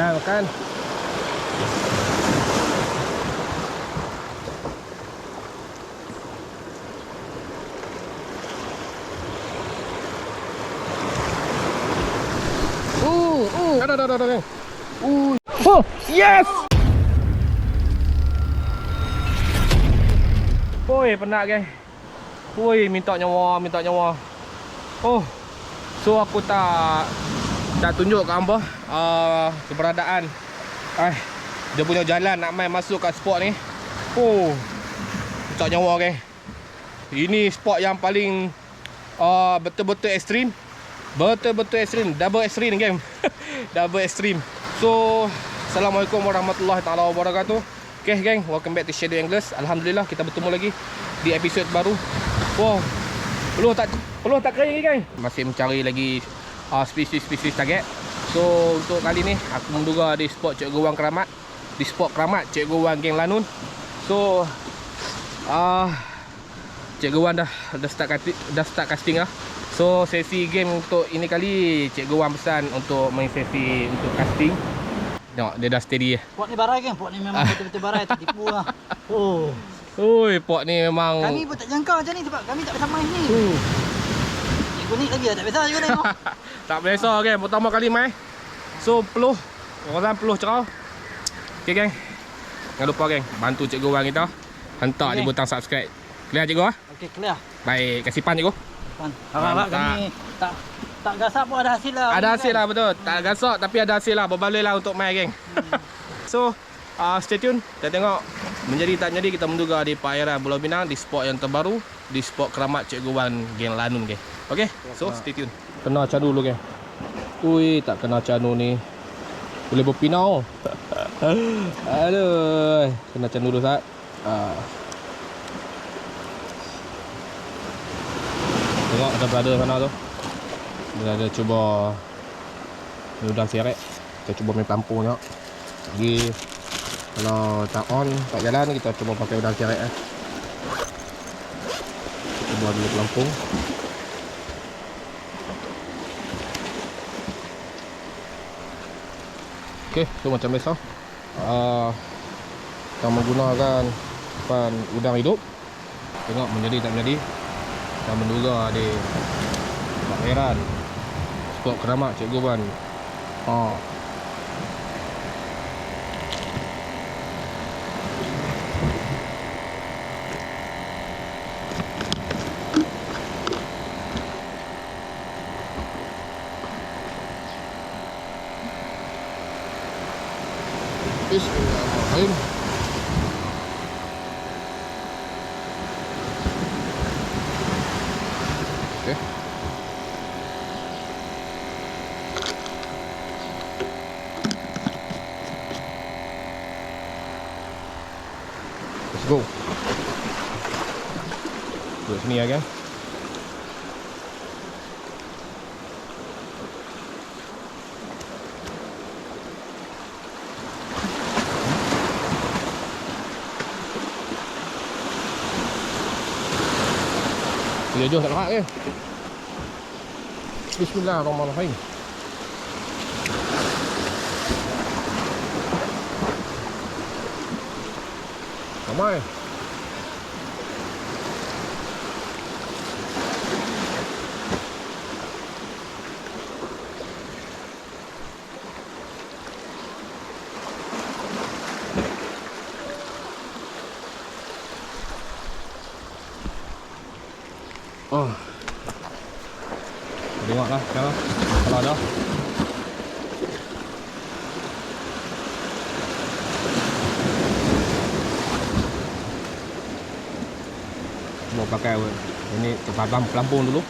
Makan. Ada. Oh, yes. Oi, penat geng. Oi, minta nyawa. Oh. So aku tak tunjuk kat hangpa keberadaan dia punya jalan nak main masuk kat spot ni. Oh. Minta nyawa geng. Ini spot yang paling betul-betul ekstrim. Betul-betul ekstrim. Double ekstrim game. Double ekstrim. So, Assalamualaikum warahmatullahi taala wabarakatuh. Okay geng, welcome back to Shadow Anglers. Alhamdulillah kita bertemu lagi di episod baru. Wow. Peluh tak kering geng. Masih mencari lagi spesies target. So, untuk kali ni aku menduga di spot Cikgu Wan Keramat. Di spot Keramat Cikgu Wan Geng Lanun. So, Cikgu Wan dah start casting lah. So sesi game untuk ini kali Cikgu Wan pesan untuk main sesi untuk casting. Tengok dia dah steady ya. Pot ni barai kan? Pot ni memang betul-betul barai, tak tipu lah. Oh. Oi, pot ni memang Kami pun tak jangka macam ni sebab kami tak biasa main ni. Cikgu ni lagi tak biasa juga tengok. Tak biasa kan, pertama kali main. So peluh, orang peluh cerau. Okey geng. Jangan lupa geng, bantu Cikgu Wan kita. Hentak di butang subscribe. Clear Cikgu ah? Okey, clear. Baik, kasih pan Cikgu. Harap kami tak gasak pun ada hasil lah. Ada hasil lah betul. Tak gasak tapi ada hasil lah. Berbaloi lah untuk main geng. So stay tune. Kita tengok menjadi tak jadi kita menduga di perairan Pulau Pinang di spot yang terbaru, di spot Keramat Cikgu Wan Geng Lanun geng. Okey. So stay tune. Kena canu dulu geng. Ui, tak kena canu ni. Boleh berpinau. Aduh. Kena canu dulu sat. Tengok ada brother sana tu. Dia ada cuba udang seret. Kita cuba main pelampung tengok. Lagi kalau tak on, tak jalan kita cuba pakai udang seret Cuba dulu pelampung. Okey, so macam biasa. Kita menggunakan udang hidup. Tengok menjadi tak menjadi. Kita menduga di perairan spot Keramat Cikgu Wan. Bismillahirrahmanirrahim. Okay. Let's go. Duduk sini ya kan. Dia jauh tak lemak ke. Bismillahirrahmanirrahim. Ramai. Tengoklah sekarang kalau ada. Mau pakai ini tempat pelampung dulu.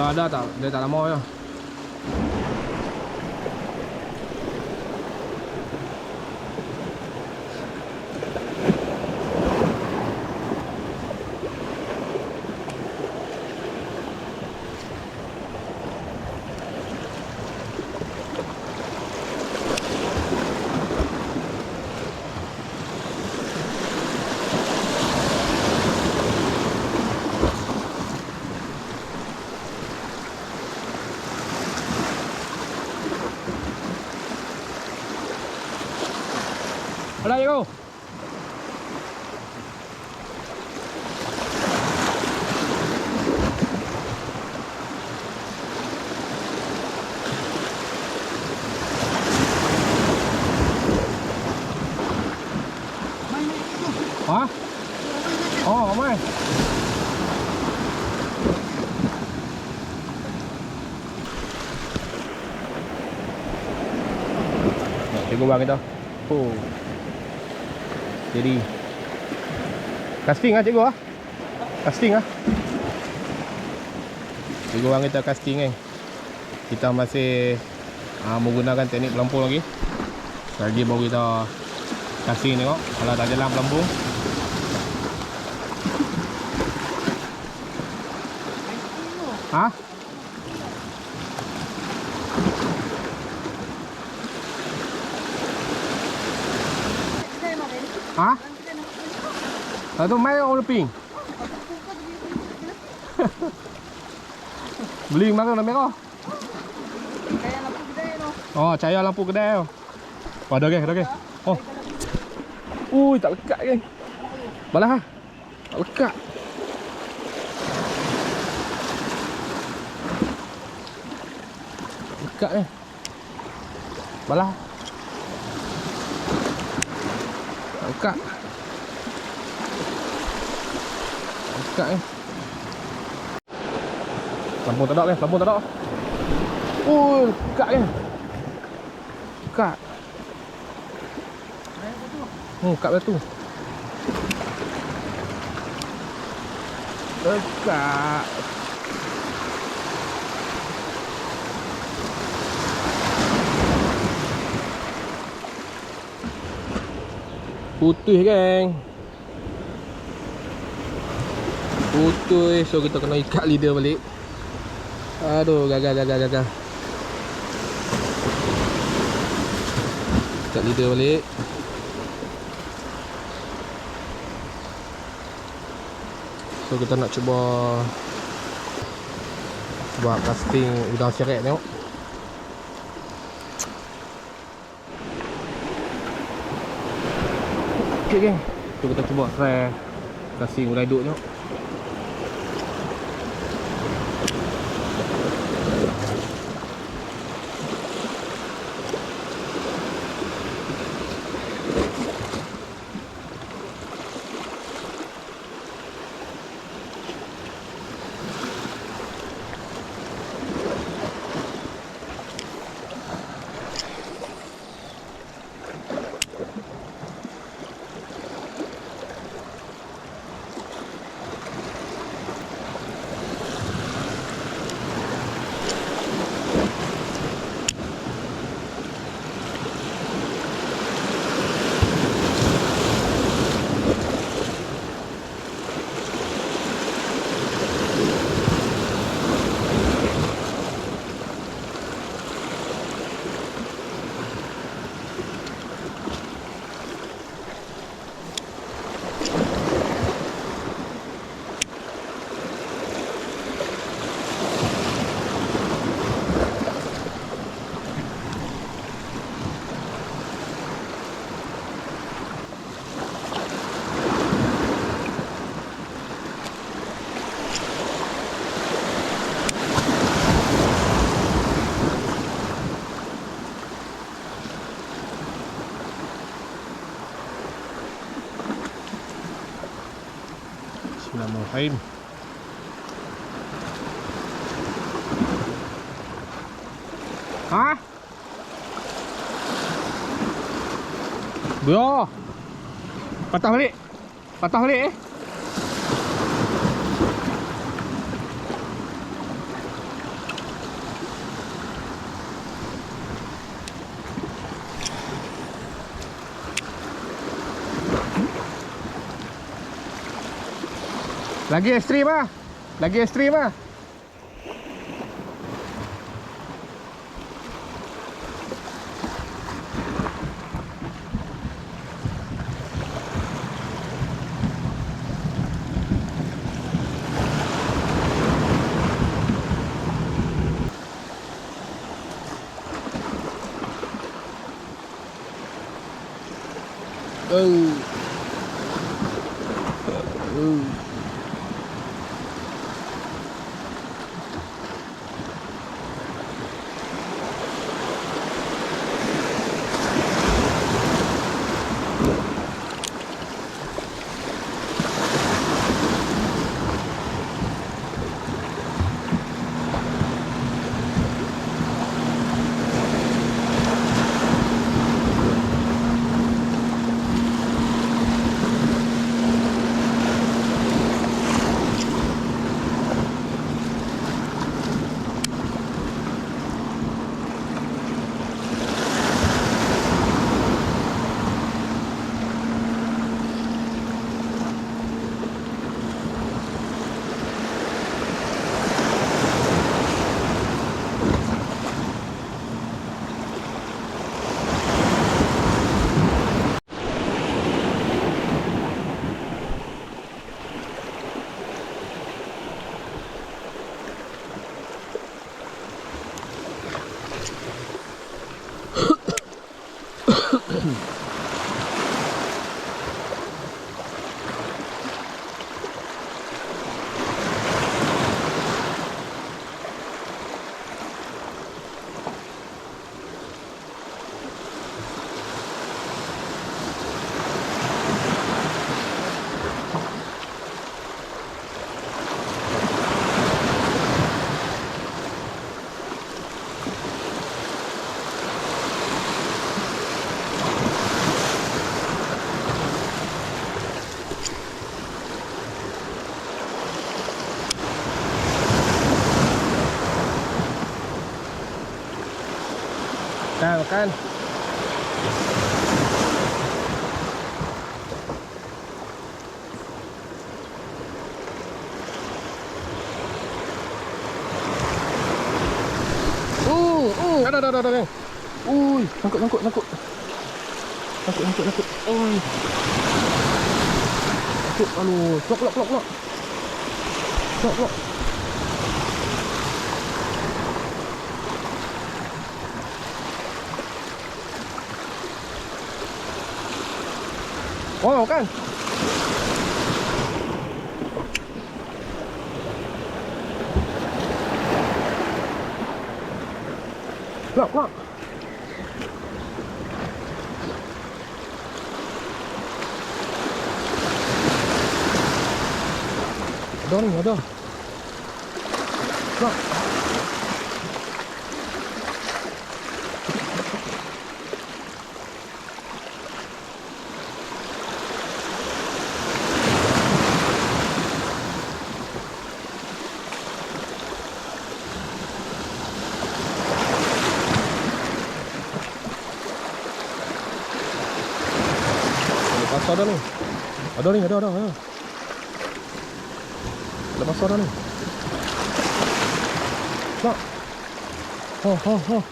Kalau ada tak, dia tak lama ya. Ada cikgu. Hả? Ồ, không ơi. Cikgu bang kita. Oh. Jadi casting ah cikgu ah. Casting ah. Cikgu bang kita casting Kita masih menggunakan teknik pelampung lagi. Lagi baru kita casting tengok kalau tak jalan pelampung. Ha? Ha? Tak tahu mai orang leping. Beli mana nak merah? Kaya lampu kedai tu. Oh, cahaya lampu kedai tu. Oh, dah ke? Oh. Ui, tak lekat ke? Balah ha? Tak lekat. Lekat ni. Balah. Tak lekat. Lekat ni. Lampu tak ada ke? Lampu tak ada. Ui, lekat ni. Lekat. Kat batu. Lekat. Putih geng. Putih. So kita kena ikat leader balik. Aduh, gagal. Ikat leader balik. So kita nak cuba buat casting udang seret tengok. Okey geng. So kita cuba try casting udang hidup tengok. Bismillahirrahmanirrahim. Ha? Bro. Patah balik Lagi ekstrim ah. Lagi ekstrim ah. Nah, makan. Ada. Ui, nangkut. Nangkut. Ui. Nangkut, aduh. Plok. Oh, kan? Plok. Ada. Plok. Ada nih. Ada. Ada pasar dah ni. Plak. Oh. Plak.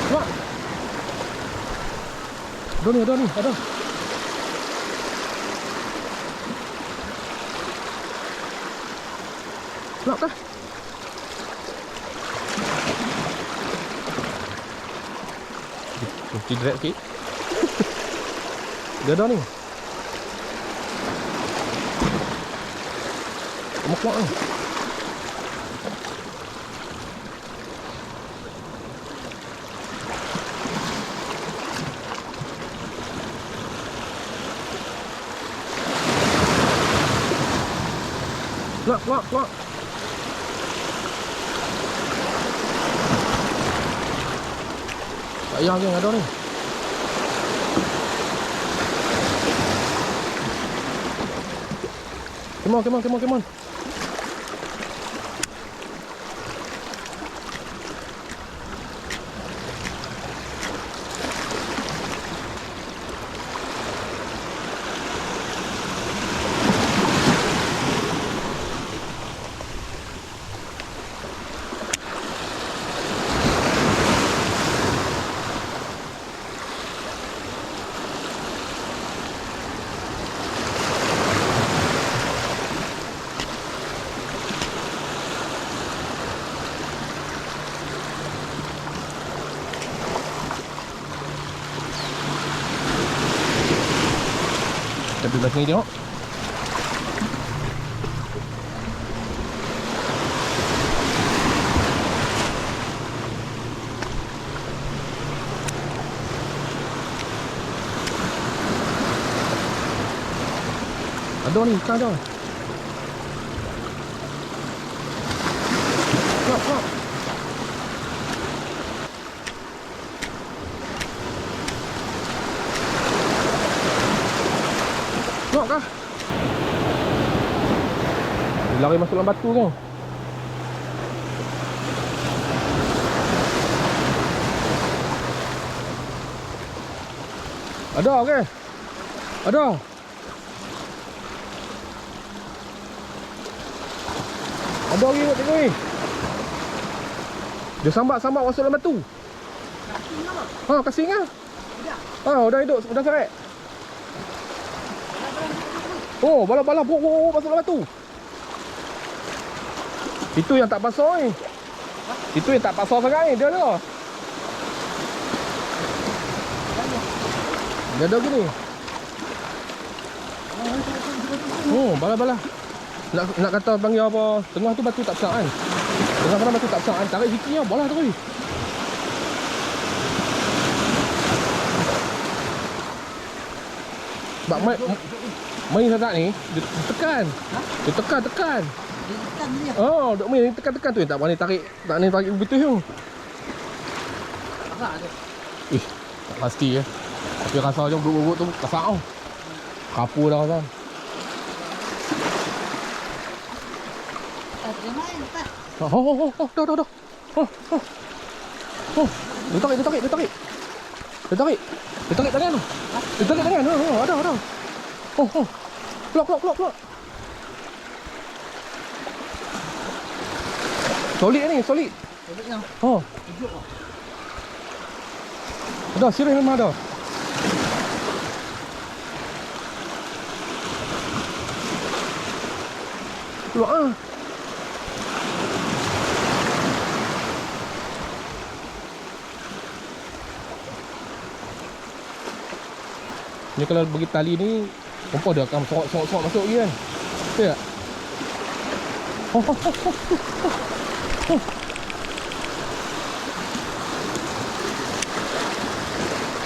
Plak. Ada ni. Plak kah? Mesti drag sikit. Dia dah ni. Mokok ni. Plak. Ayah yang ada ni. Come on. bebas ni tengok. Ada ni, ikan ada. Keluar. Keluar kah? Dia lari masuk dalam batu tu. Ada ke? Ada. Ada lagi kot tengok ni. Dia sambat-sambat masuk dalam batu. Kasing apa? Ha, kasing ah. Dah. Ha, dah hidup, dah seret. Oh, balap-balap masuk dalam batu. Itu yang tak pasal ni. Itu yang tak pasal sangat ni, dia ada. Dia ada gini. Oh, balap-balap. Nak kata panggil apa? Tengah tu batu tak besar kan? Tengah sana batu tak besar kan? Tarik sikit lah, bola terus. Sebab main sangat ni, dia tekan. Dia tekan. Dia tekan dia. Oh, duk main tekan-tekan tu tak boleh tarik. Tak boleh tarik betul tu. Kasar dia. Tak pasti ya. Tapi rasa je buruk-buruk tu kasar tau. Kapur dah kan. Dia main lepas. Dah. Dia tarik. Dia tarik tangan tu. Dia tarik tangan. Ada. Keluar. Solid ni. Solid yang. Hidup lah. Ada, sirih memang ada. Keluar ah. Ni kalau bagi tali ni, kompor dia akan sorok masuk lagi kan. Betul tak?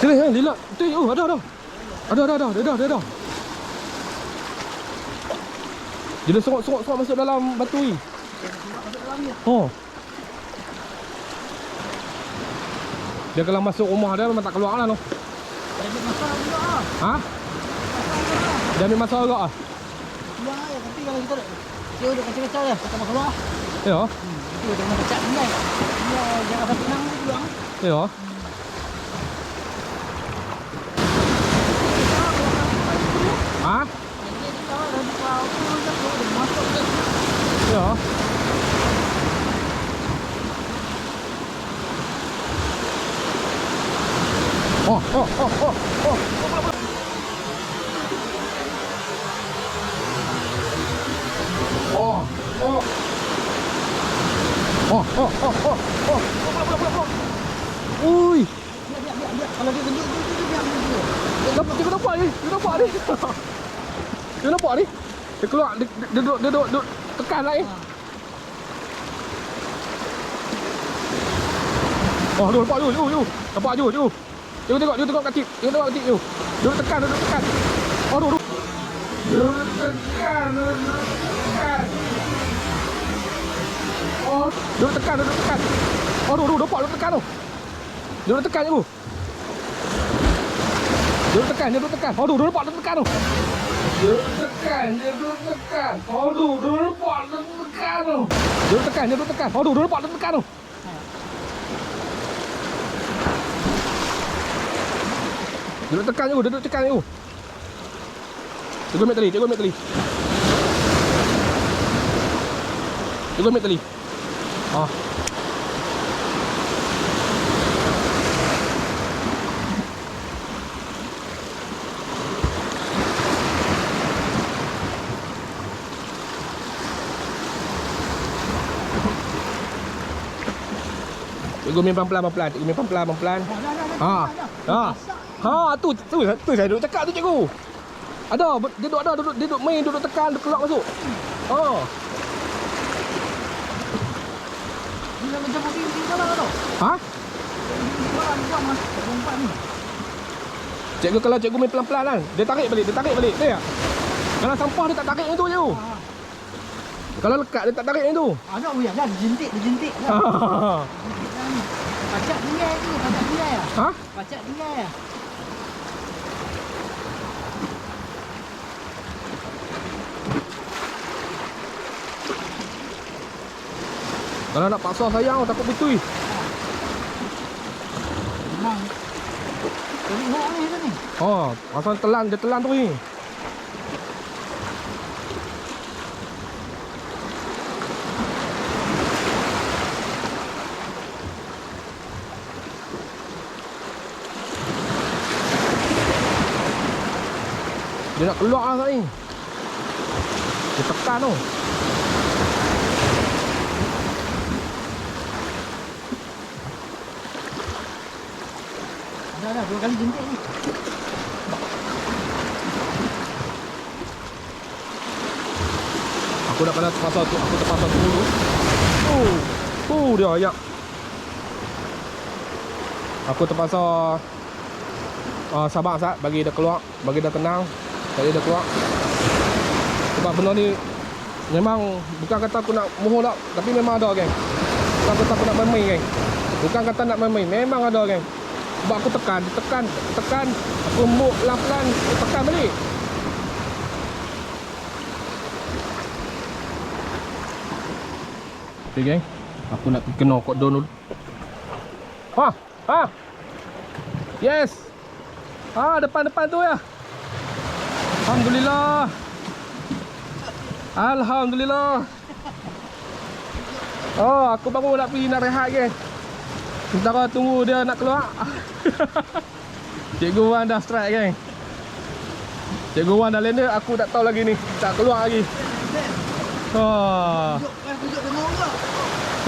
Sini kan, lilak. Betul, ada. Ada. Dia dah sorok masuk dalam batu ni. Masuk dalam dia. Dia kalau masuk rumah dia memang tak keluar lah tu. Dia ambil masalah juga lah. Ha? Dia ambil masalah juga ah? Keluar aja, tapi kalau kita dia duduk kacau-kacau dia, kita mau keluar. Ya. Itu dia kena pecah ni. Dia jangan sampai nang dia keluar. Ya. Ha? Jadi dia tahu dah buka aku dia masuk dia. Ya. Ui. Biar. Kalau dia genjut dia biar dia. Dia nampak ni. Dia nampak ni. Dia keluar, dia duduk tekan lah ni. Oh, tu nampak tu. Nampak tu. Tengok kacip. Tengok kacip tu. Duduk tekan. Oh, tu. Duduk tekan. Oh, duduk tekan. Oh, tu nampak duduk tekan tu. Duduk tekan je tu. Duduk tekan. Oh, tu nampak duduk tekan tu. Duduk tekan. Oh, tu nampak duduk tekan tu. Duduk tekan. Oh, tu nampak duduk tekan tu. Duduk tekan je. Cikgu ambil tali. Cikgu ambil tali. Ah. Cikgu main pelan-pelan. Ha, tu saya duduk cakap tu cikgu. Ada, dia duduk ada, dia duduk main, duduk tekan, duduk keluar masuk. Oh. Dia macam mobil salah tau. Ha? Salah buang mas. Lompat ni. Cikgu kalau cikgu main pelan-pelan kan, dia tarik balik, dia tarik balik. Betul tak? Kalau sampah dia tak tarik yang tu cikgu. Kalau lekat dia tak tarik yang tu. Ada uyah dah jentik dah. Pacak tinggal ni, pacak tinggal ah. Ha? Pacak tinggal ah. Kalau nak paksa sayang takut betui. Memang. Jadi hok ni tu ni. Oh, pasal telan, dia telan tu ni. Dia nak keluar lah ni. Dia tekan tu. Dah 2 kali jentik ni. Aku dah pernah terpaksa tu, aku terpaksa tu dulu. Dia ayak. Aku terpaksa sabar sat, bagi dia keluar, bagi dia tenang, bagi dia keluar. Sebab benda ni memang bukan kata aku nak mohon tak, tapi memang ada geng. Bukan kata aku nak main-main geng. Bukan kata nak main-main, memang ada geng. Sebab aku tekan, aku muk pelan-pelan, aku tekan balik. Okay geng, aku nak pergi kena kot down dulu. Yes. Depan tu ya. Alhamdulillah. Alhamdulillah. Oh, aku baru nak pergi nak rehat geng. Sementara tunggu dia nak keluar. Cikgu Wan dah strike geng. Cikgu Wan dah landed, aku tak tahu lagi ni. Tak keluar lagi. Duduk tengok ke?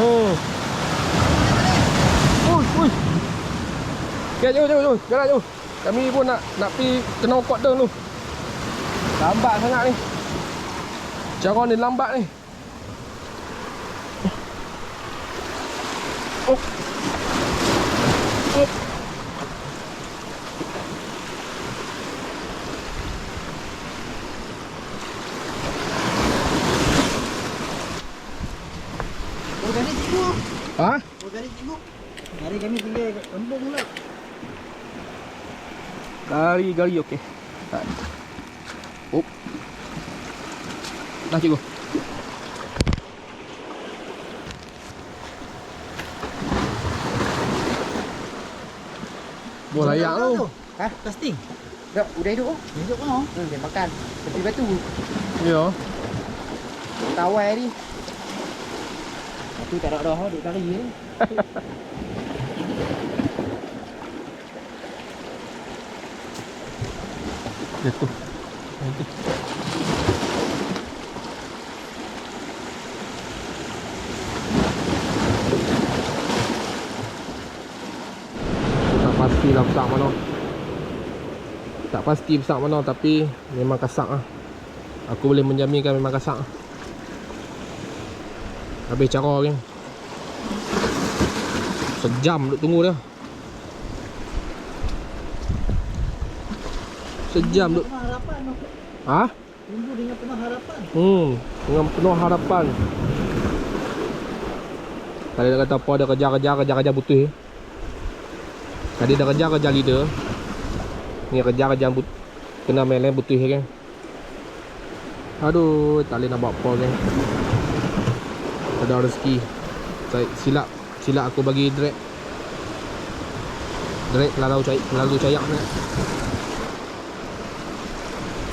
Oh. Ui. Okay, jom. Jalan jom. Kami pun nak pergi kena kot down tu. Lambat sangat ni. Cara ni lambat ni. Oh. Organik cikgu. Ha? Organik cikgu. Hari kami tinggal kat kampung pula. Gari okey. Tak. Oh. Dah cikgu. Buat layak tu. Ha? Casting. Dah, udah hidup oh. Hidup kan? Dia makan tepi batu. Ya. Tawai ni. Batu tak ada dah, duk kari ni. Jatuh. Tak pastilah besar mana. Tak pasti besar mana, tapi memang kasak lah. Aku boleh menjaminkan memang kasak lah. Habis cara ni. Sejam duk tunggu dia. Sejam duk. Penuh harapan. Ha? Tunggu dengan penuh harapan. Dengan penuh harapan. Tadi dia kata apa, dia kejar butuh. Tadi dia kejar leader. Ni kejar kena main lain butuh kan. Aduh, tak boleh nak buat apa kan. Ada rezeki. Silap aku bagi drag terlalu cayak ni.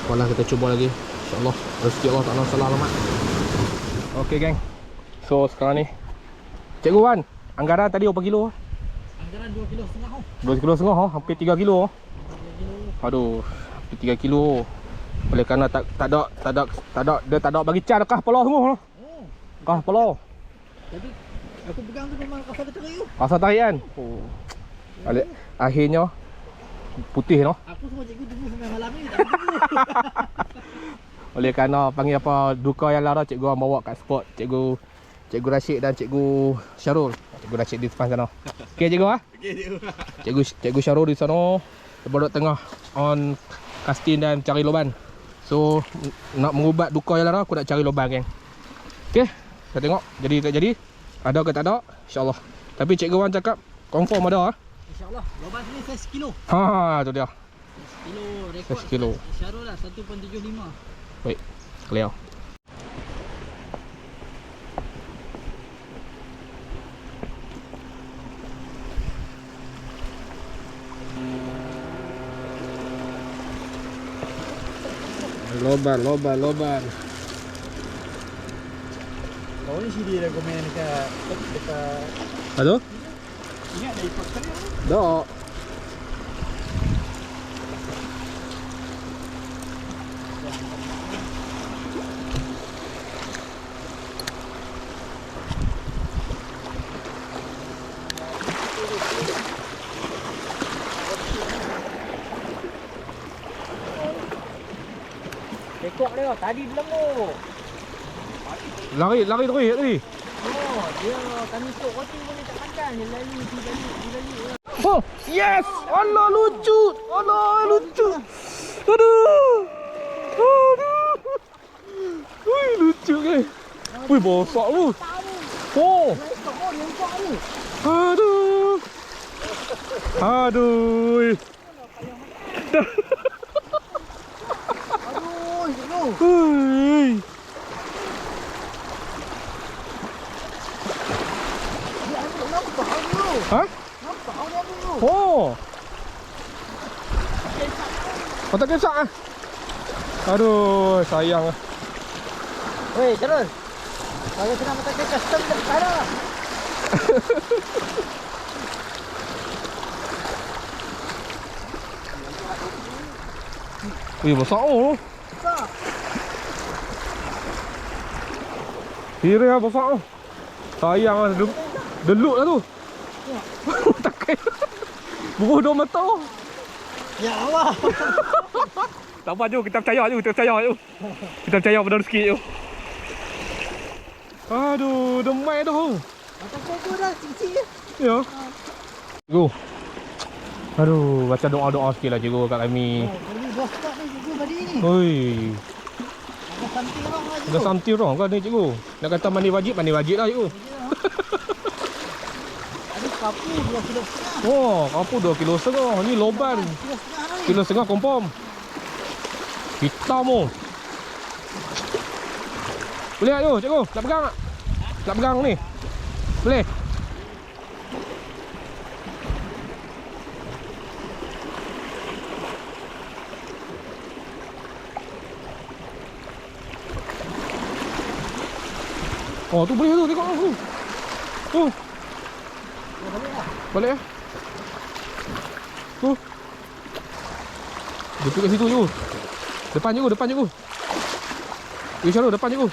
Apalah, kita cuba lagi. InsyaAllah rezeki Allah tak nak salah alamat. Okey geng. So sekarang ni Cikgu Wan, anggaran tadi berapa kilo? Anggaran 2,5 kilo. 2,5 kilo hampir 3 kilo. Aduh, hampir 3 kilo. Oleh kerana tak ada dia tak ada bagi car kah pala semua. Kah pala. Tapi aku pegang tu memang kasar dia tarik tu. Rasa tarik kan? Akhirnya putih no. Aku suruh cikgu tunggu sampai malam ni tak tunggu. Oleh kerana panggil apa duka yang lara, cikgu orang bawa kat spot. Cikgu Rashid dan Cikgu Syarul. Cikgu Rashid di depan sana. Okey cikgu ah. Okey cikgu. Cikgu Syarul di sana. Duduk tengah on casting dan cari loban. So nak mengubat duka yang lara, aku nak cari loban geng. Okey, kita tengok jadi tak jadi. Ada ke tak ada? InsyaAllah. Tapi cikgu orang cakap confirm ada ah. InsyaAllah. Loban sini saya 1 kilo. Ha, tu dia. 1 kilo rekod. 1 kilo. Syarul lah 1.75. Baik, clear. Loban. Kau ni sini dah komen dekat Aduh? ingat dah ikut kali. Dah. Rekod dia tadi belum. Lari tadi. Oh, dia kami ikut roti pun dia tak makan. Dia lalu. Oh, yes! Allah lucu. Aduh. Wih, lucu ke. Wih, besar lu. Oh. Aduh. Aduh, cikgu. Hei. Dia ambil nampak dulu. Ha? Nampak dia dulu. Oh. Kau tak kesak ah? Aduh, sayang ah. Weh, Syarul. Kalau kena mata ke custom tak ada. Wih, besar oh. Besar. Kira lah besar oh. Sayang lah, deluk lah tu. Tak kaya. Bubuh 2 mata oh. Ya Allah. Tak apa je, kita percaya je. Kita percaya pada rezeki je. Aduh, demai tu. Mata cikgu dah cici. Ya. Cikgu. Aduh, baca doa-doa sikit lah cikgu kat kami. Oh, beli 2 stok ni cikgu tadi ni. Oi. Ada something wrong lah cikgu. Ada something wrong kan ni cikgu? Nak kata mandi wajib lah cikgu. Ada kapu 2 kilo setengah. Oh, apa 2 kilo setengah? Ni loban. Kilo setengah ni. Kilo setengah confirm. Hitam oh. Boleh tak tu cikgu? Nak pegang tak? Nak pegang ni? Boleh? Oh tu boleh tu, tengok tu. Tu. Balik lah. Tu. Dia pergi kat situ je. Depan cikgu. Syarul depan cikgu.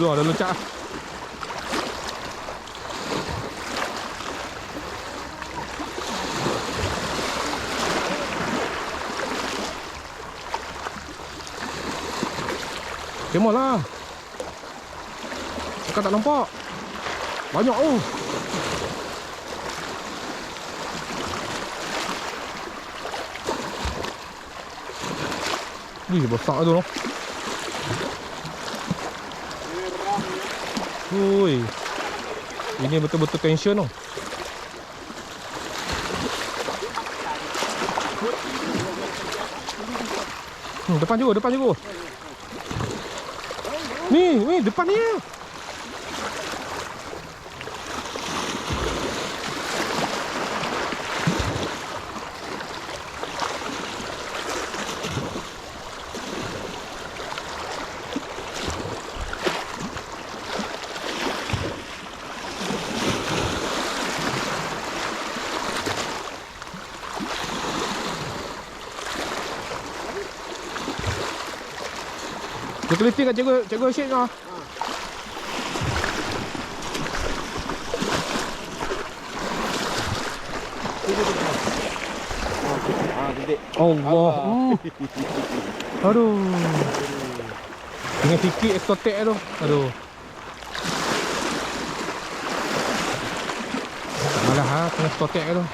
Dah lencak. Kemol lah. Kau tak nampak. Banyak tu. Wih, besar tu. Ui. Ini betul-betul tension tu. Depan juga. Ni, depan ni. Dia teliti kat cikgu Rashid kau. titik. Allah. Aduh. Dengan sikit eksotek tu. Aduh. Tak malah ha, kena eksotek tu.